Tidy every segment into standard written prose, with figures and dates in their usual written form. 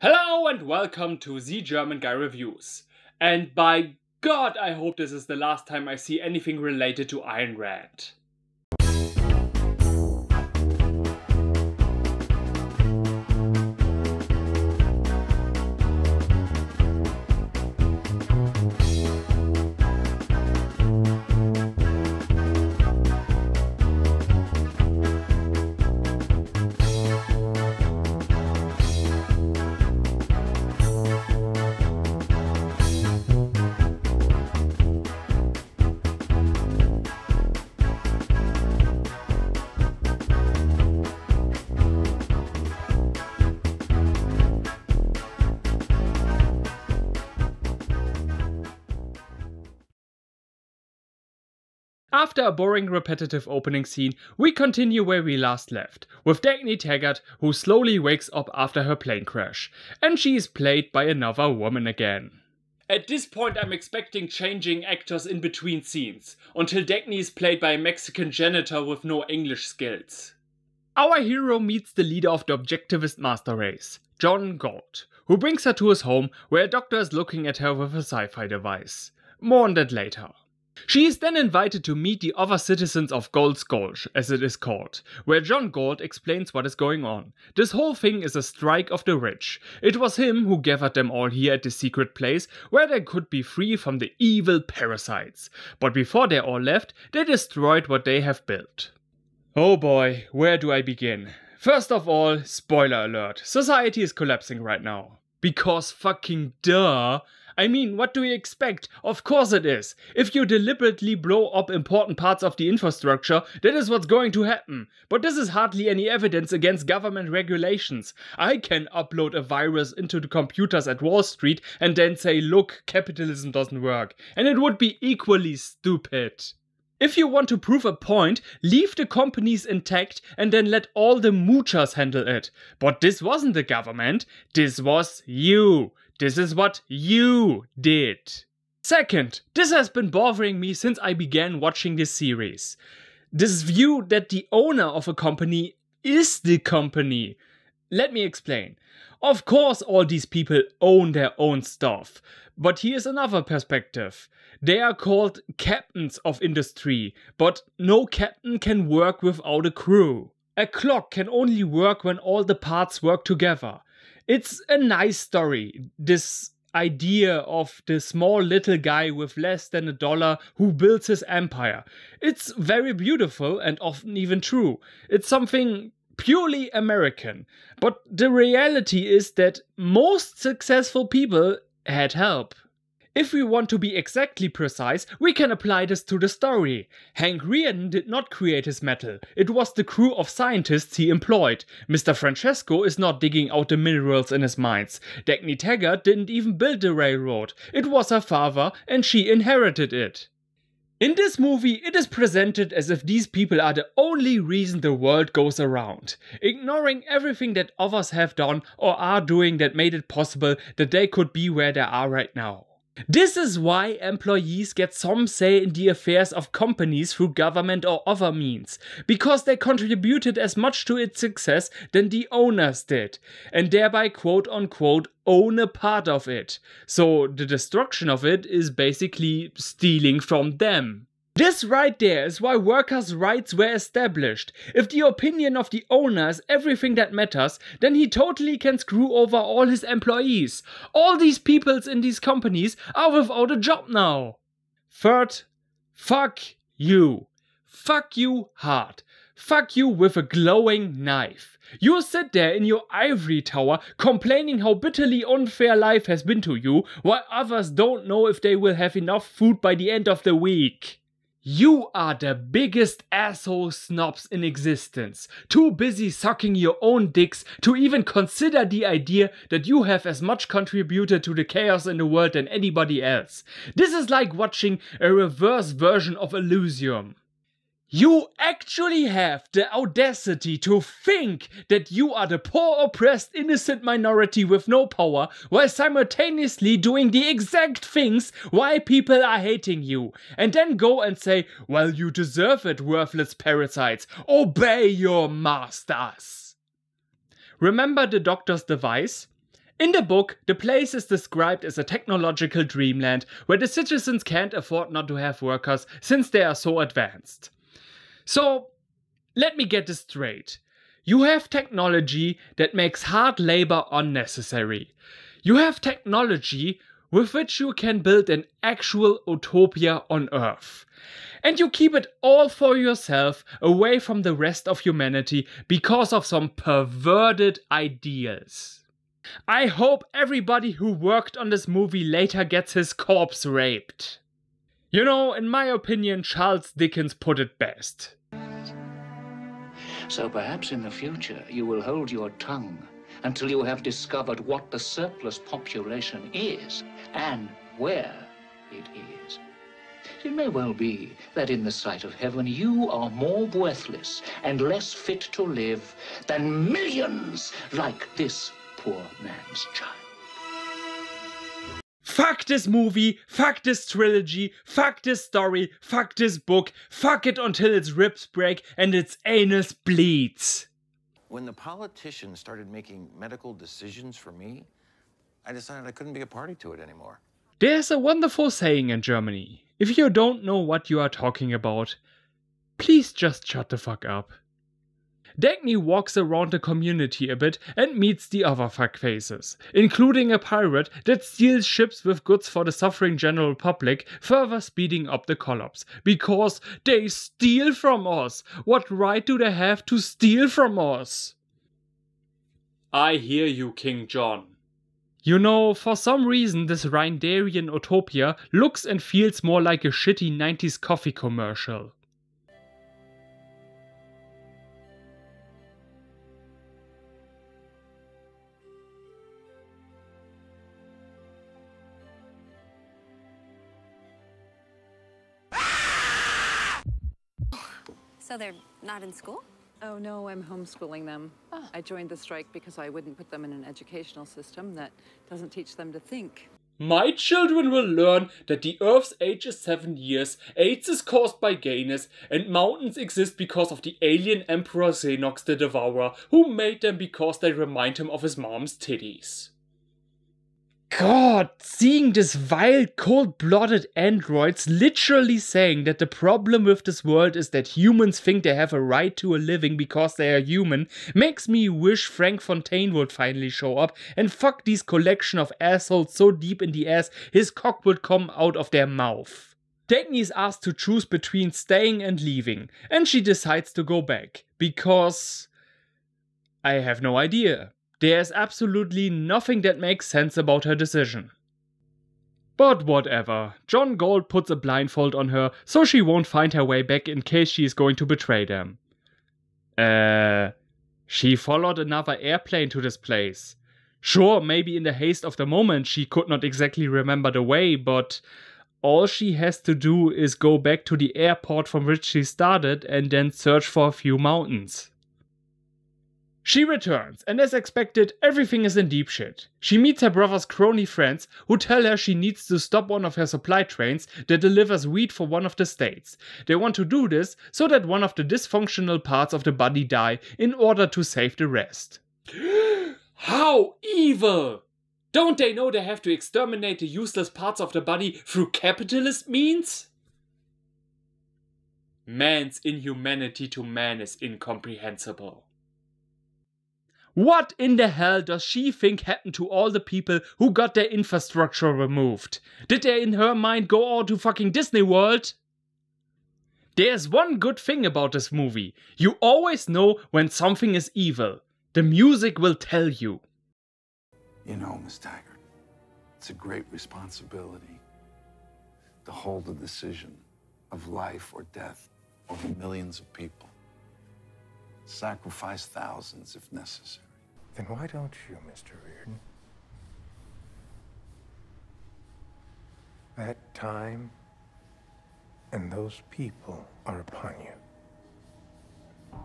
Hello and welcome to The German Guy Reviews. And by God, I hope this is the last time I see anything related to Ayn Rand. After a boring repetitive opening scene, we continue where we last left, with Dagny Taggart, who slowly wakes up after her plane crash, and she is played by another woman again. At this point I'm expecting changing actors in between scenes, until Dagny is played by a Mexican janitor with no English skills. Our hero meets the leader of the objectivist master race, John Galt, who brings her to his home where a doctor is looking at her with a sci-fi device. More on that later. She is then invited to meet the other citizens of Galt's Gulch, as it is called, where John Galt explains what is going on. This whole thing is a strike of the rich. It was him who gathered them all here at the secret place, where they could be free from the evil parasites. But before they all left, they destroyed what they have built. Oh boy, where do I begin? First of all, spoiler alert, society is collapsing right now. Because fucking duh! I mean, what do you expect? Of course it is. If you deliberately blow up important parts of the infrastructure, that is what's going to happen. But this is hardly any evidence against government regulations. I can upload a virus into the computers at Wall Street and then say, look, capitalism doesn't work. And it would be equally stupid. If you want to prove a point, leave the companies intact and then let all the moochers handle it. But this wasn't the government, this was you. This is what you did. Second, this has been bothering me since I began watching this series. This view that the owner of a company is the company. Let me explain. Of course all these people own their own stuff. But here's another perspective. They are called captains of industry, but no captain can work without a crew. A clock can only work when all the parts work together. It's a nice story, this idea of the small little guy with less than $1 who builds his empire. It's very beautiful and often even true. It's something purely American. But the reality is that most successful people had help. If we want to be exactly precise, we can apply this to the story. Hank Rearden did not create his metal. It was the crew of scientists he employed. Mr. Francesco is not digging out the minerals in his mines. Dagny Taggart didn't even build the railroad. It was her father and she inherited it. In this movie, it is presented as if these people are the only reason the world goes around, ignoring everything that others have done or are doing that made it possible that they could be where they are right now. This is why employees get some say in the affairs of companies through government or other means, because they contributed as much to its success than the owners did, and thereby quote-unquote own a part of it. So the destruction of it is basically stealing from them. This right there is why workers' rights were established. If the opinion of the owner is everything that matters, then he totally can screw over all his employees. All these peoples in these companies are without a job now. Third, fuck you. Fuck you hard. Fuck you with a glowing knife. You sit there in your ivory tower complaining how bitterly unfair life has been to you, while others don't know if they will have enough food by the end of the week. You are the biggest asshole snobs in existence, too busy sucking your own dicks to even consider the idea that you have as much contributed to the chaos in the world than anybody else. This is like watching a reverse version of Elysium. You actually have the audacity to think that you are the poor, oppressed, innocent minority with no power, while simultaneously doing the exact things why people are hating you. And then go and say, well, you deserve it, worthless parasites. Obey your masters. Remember the doctor's device? In the book, the place is described as a technological dreamland where the citizens can't afford not to have workers since they are so advanced. So, let me get this straight. You have technology that makes hard labor unnecessary. You have technology with which you can build an actual utopia on Earth. And you keep it all for yourself, away from the rest of humanity, because of some perverted ideals. I hope everybody who worked on this movie later gets his corpse raped. You know, in my opinion, Charles Dickens put it best. So perhaps in the future you will hold your tongue until you have discovered what the surplus population is and where it is. It may well be that in the sight of heaven you are more worthless and less fit to live than millions like this poor man's child. Fuck this movie, fuck this trilogy, fuck this story, fuck this book, fuck it until its ribs break and its anus bleeds. When the politicians started making medical decisions for me, I decided I couldn't be a party to it anymore. There's a wonderful saying in Germany. If you don't know what you are talking about, please just shut the fuck up. Dagny walks around the community a bit and meets the other fuckfaces, including a pirate that steals ships with goods for the suffering general public, further speeding up the collapse. Because they steal from us! What right do they have to steal from us? I hear you, King John. You know, for some reason this Rhindarian utopia looks and feels more like a shitty 90s coffee commercial. So they're not in school? Oh, no, I'm homeschooling them. Oh. I joined the strike because I wouldn't put them in an educational system that doesn't teach them to think. My children will learn that the Earth's age is 7 years, AIDS is caused by gayness, and mountains exist because of the alien Emperor Xenox the Devourer, who made them because they remind him of his mom's titties. God, seeing these vile, cold-blooded androids literally saying that the problem with this world is that humans think they have a right to a living because they are human makes me wish Frank Fontaine would finally show up and fuck these collection of assholes so deep in the ass his cock would come out of their mouth. Dagny is asked to choose between staying and leaving, and she decides to go back, because I have no idea. There's absolutely nothing that makes sense about her decision. But whatever, John Gold puts a blindfold on her so she won't find her way back in case she is going to betray them. She followed another airplane to this place. Sure, maybe in the haste of the moment she could not exactly remember the way, but all she has to do is go back to the airport from which she started and then search for a few mountains. She returns, and as expected, everything is in deep shit. She meets her brother's crony friends, who tell her she needs to stop one of her supply trains that delivers wheat for one of the states. They want to do this so that one of the dysfunctional parts of the body die in order to save the rest. How evil! Don't they know they have to exterminate the useless parts of the body through capitalist means? Man's inhumanity to man is incomprehensible. What in the hell does she think happened to all the people who got their infrastructure removed? Did they in her mind go all to fucking Disney World? There's one good thing about this movie. You always know when something is evil. The music will tell you. You know, Miss Taggart, it's a great responsibility to hold the decision of life or death over millions of people. Sacrifice thousands if necessary. Then why don't you, Mr. Reardon? That time and those people are upon you.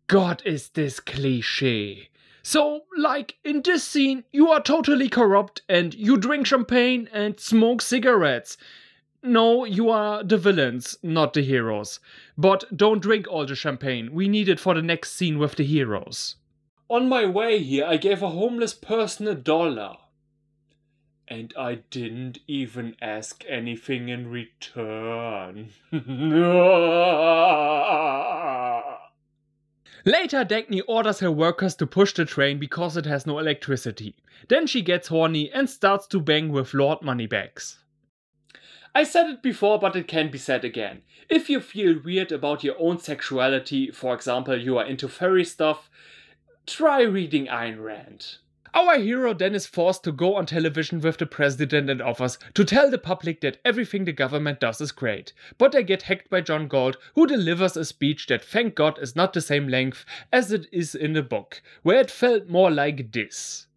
God, is this cliché. So, like, in this scene, you are totally corrupt and you drink champagne and smoke cigarettes. No, you are the villains, not the heroes. But don't drink all the champagne, we need it for the next scene with the heroes. On my way here, I gave a homeless person $1. And I didn't even ask anything in return. Later, Dagny orders her workers to push the train because it has no electricity. Then she gets horny and starts to bang with Lord Moneybags. I said it before, but it can be said again. If you feel weird about your own sexuality, for example you are into furry stuff, try reading Ayn Rand. Our hero then is forced to go on television with the president and offers to tell the public that everything the government does is great. But they get hacked by John Galt, who delivers a speech that thank God is not the same length as it is in the book, where it felt more like this.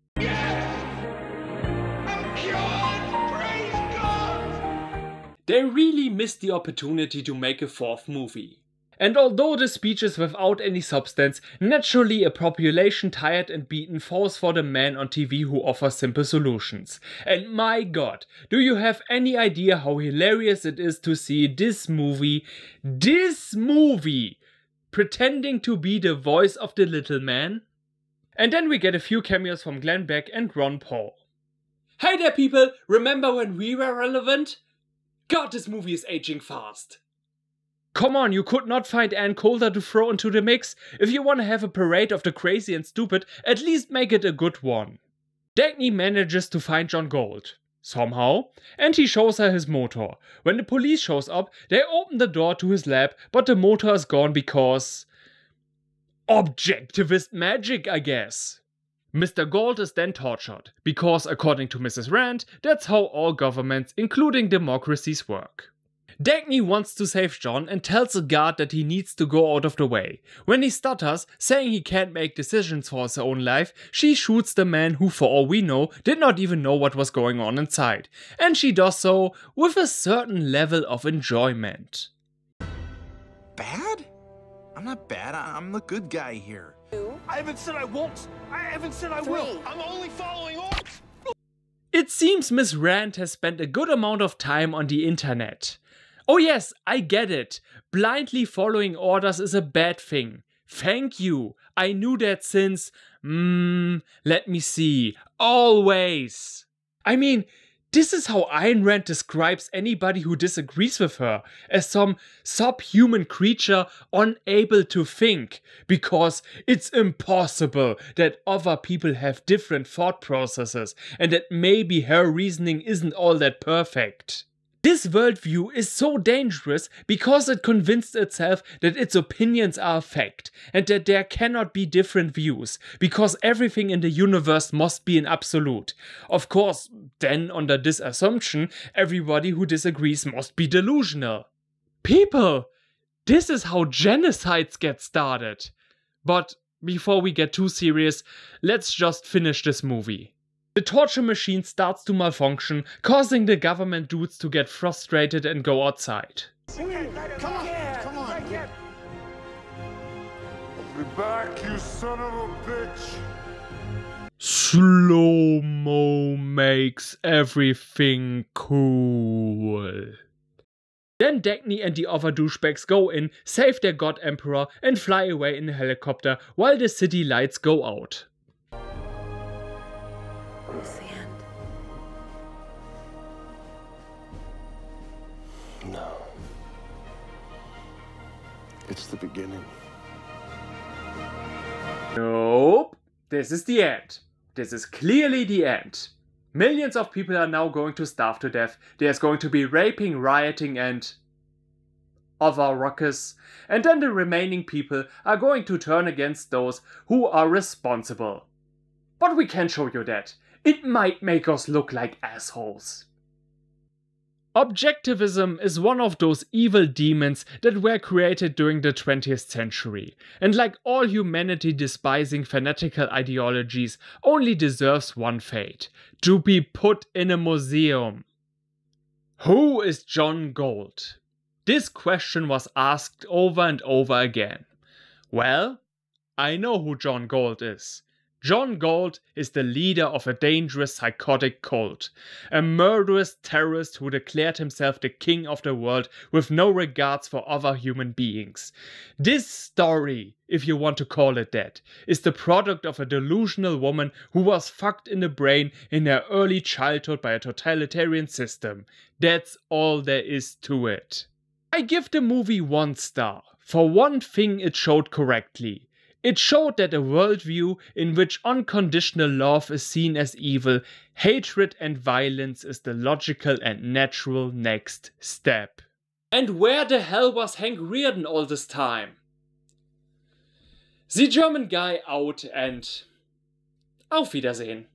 They really missed the opportunity to make a fourth movie. And although the speech is without any substance, naturally a population tired and beaten falls for the man on TV who offers simple solutions. And my god, do you have any idea how hilarious it is to see this movie, pretending to be the voice of the little man? And then we get a few cameos from Glenn Beck and Ron Paul. Hey there people, remember when we were relevant? God, this movie is aging fast. Come on, you could not find Ann Coulter to throw into the mix? If you want to have a parade of the crazy and stupid, at least make it a good one. Dagny manages to find John Galt, somehow, and he shows her his motor. When the police shows up, they open the door to his lab, but the motor is gone because... objectivist magic, I guess. Mr. Galt is then tortured, because according to Mrs. Rand, that's how all governments, including democracies, work. Dagny wants to save John and tells the guard that he needs to go out of the way. When he stutters, saying he can't make decisions for his own life, she shoots the man who, for all we know, did not even know what was going on inside. And she does so with a certain level of enjoyment. Bad? I'm not bad, I'm the good guy here. I haven't said I won't. I haven't said I will. I'm only following orders. It seems Miss Rand has spent a good amount of time on the internet. Oh yes, I get it. Blindly following orders is a bad thing. Thank you. I knew that since... let me see. Always. I mean, this is how Ayn Rand describes anybody who disagrees with her, as some subhuman creature unable to think, because it's impossible that other people have different thought processes and that maybe her reasoning isn't all that perfect. This worldview is so dangerous because it convinced itself that its opinions are a fact and that there cannot be different views because everything in the universe must be an absolute. Of course, then under this assumption, everybody who disagrees must be delusional. People, this is how genocides get started. But before we get too serious, let's just finish this movie. The torture machine starts to malfunction, causing the government dudes to get frustrated and go outside. Come on. Be back, you son of a bitch! Slow-mo makes everything cool. Then Dagny and the other douchebags go in, save their god emperor and fly away in a helicopter while the city lights go out. It's the end. No. It's the beginning. Nope. This is the end. This is clearly the end. Millions of people are now going to starve to death. There's going to be raping, rioting and other ruckus. And then the remaining people are going to turn against those who are responsible. But we can't show you that. It might make us look like assholes. Objectivism is one of those evil demons that were created during the 20th century, and like all humanity-despising fanatical ideologies, only deserves one fate: to be put in a museum. Who is John Galt? This question was asked over and over again. Well, I know who John Galt is. John Galt is the leader of a dangerous psychotic cult, a murderous terrorist who declared himself the king of the world with no regards for other human beings. This story, if you want to call it that, is the product of a delusional woman who was fucked in the brain in her early childhood by a totalitarian system. That's all there is to it. I give the movie 1 star. For one thing it showed correctly. It showed that a worldview in which unconditional love is seen as evil, hatred and violence is the logical and natural next step. And where the hell was Hank Rearden all this time? The German guy out and auf Wiedersehen.